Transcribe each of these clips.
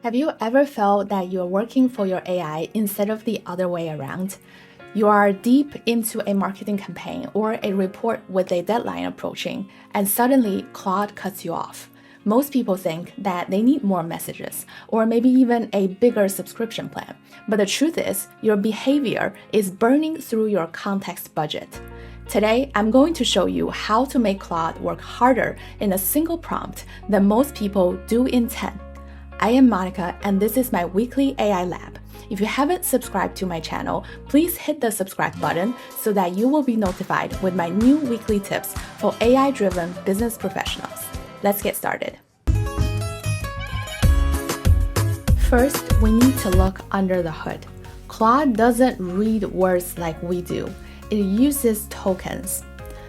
Have you ever felt that you're working for your AI instead of the other way around? You are deep into a marketing campaign or a report with a deadline approaching, and suddenly Claude cuts you off. Most people think that they need more messages or maybe even a bigger subscription plan. But the truth is, your behavior is burning through your context budget. Today, I'm going to show you how to make Claude work harder in a single prompt than most people do in 10. I am Monica, and this is my weekly AI lab. If you haven't subscribed to my channel, please hit the subscribe button so that you will be notified with my new weekly tips for AI-driven business professionals. Let's get started. First, we need to look under the hood. Claude doesn't read words like we do. It uses tokens.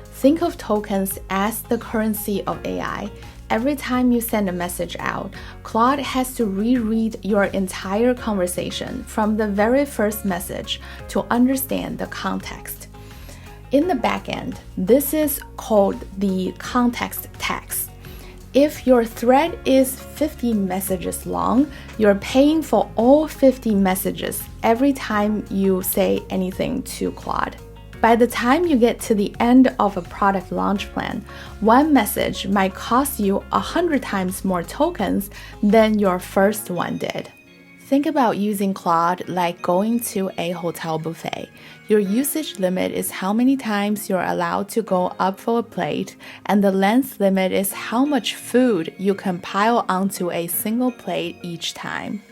Think of tokens as the currency of AI. Every time you send a message out, Claude has to reread your entire conversation from the very first message to understand the context. In the backend, this is called the context tags. If your thread is 50 messages long, you're paying for all 50 messages every time you say anything to Claude. By the time you get to the end of a product launch plan, one message might cost you 100 times more tokens than your first one did. Think about using Claude like going to a hotel buffet. Your usage limit is how many times you're allowed to go up for a plate, and the length limit is how much food you can pile onto a single plate each time.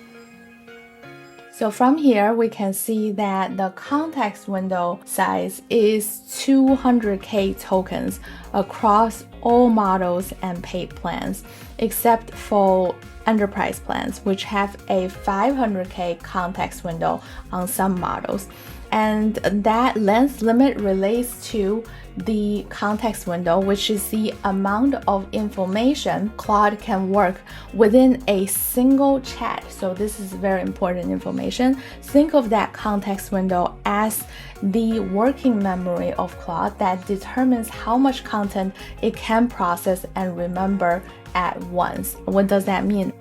So from here, we can see that the context window size is 200K tokens across all models and paid plans, except for enterprise plans, which have a 500K context window on some models. And that length limit relates to the context window, which is the amount of information Claude can work within a single chat. So this is very important information. Think of that context window as the working memory of Claude that determines how much content it can process and remember at once. What does that mean?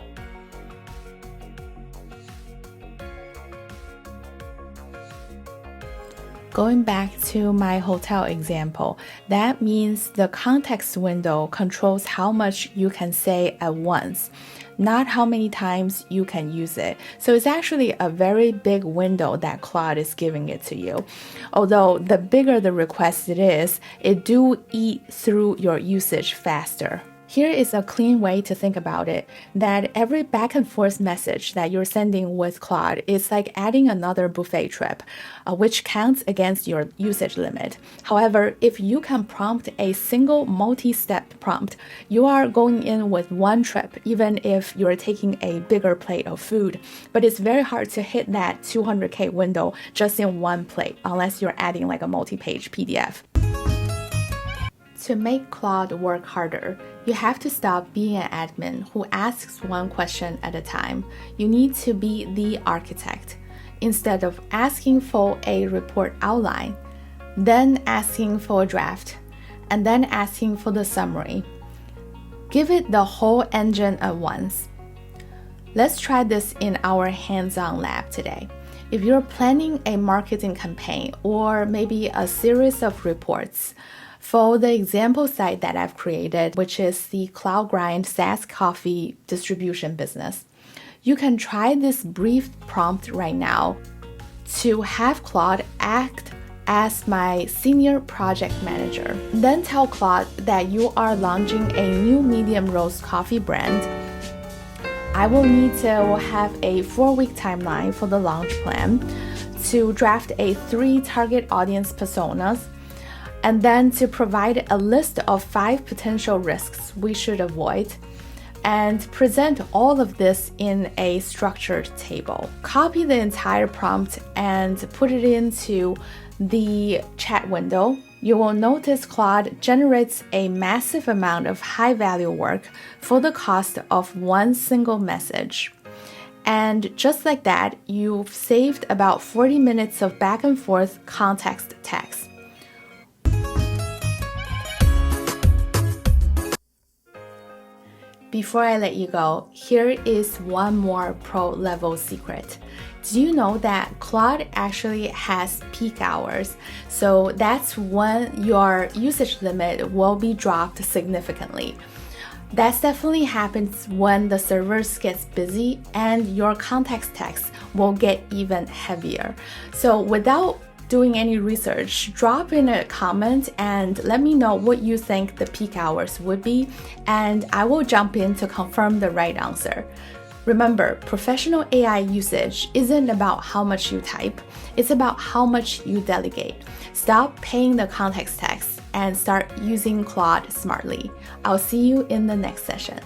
Going back to my hotel example, that means the context window controls how much you can say at once, not how many times you can use it. So it's actually a very big window that Claude is giving it to you. Although the bigger the request it do eat through your usage faster. Here is a clean way to think about it, that every back and forth message that you're sending with Claude is like adding another buffet trip, which counts against your usage limit. However, if you can prompt a single multi-step prompt, you are going in with one trip, even if you're taking a bigger plate of food. But it's very hard to hit that 200K window just in one plate, unless you're adding like a multi-page PDF. To make Claude work harder, you have to stop being an admin who asks one question at a time. You need to be the architect. Instead of asking for a report outline, then asking for a draft, and then asking for the summary. Give it the whole engine at once. Let's try this in our hands-on lab today. If you're planning a marketing campaign or maybe a series of reports, for the example site that I've created, which is the Cloud Grind SaaS coffee distribution business, you can try this brief prompt right now to have Claude act as my senior project manager. Then tell Claude that you are launching a new medium roast coffee brand. I will need to have a 4-week timeline for the launch plan, to draft a 3 target audience personas, and then to provide a list of 5 potential risks we should avoid, and present all of this in a structured table. Copy the entire prompt and put it into the chat window. You will notice Claude generates a massive amount of high-value work for the cost of one single message. And just like that, you've saved about 40 minutes of back and forth context tags. Before I let you go, here is one more pro level secret. Do you know that Claude actually has peak hours? So that's when your usage limit will be dropped significantly. That definitely happens when the servers gets busy and your context text will get even heavier. So without doing any research, drop in a comment and let me know what you think the peak hours would be, and I will jump in to confirm the right answer. Remember, professional AI usage isn't about how much you type, it's about how much you delegate. Stop paying the context text and start using Claude smartly. I'll see you in the next session.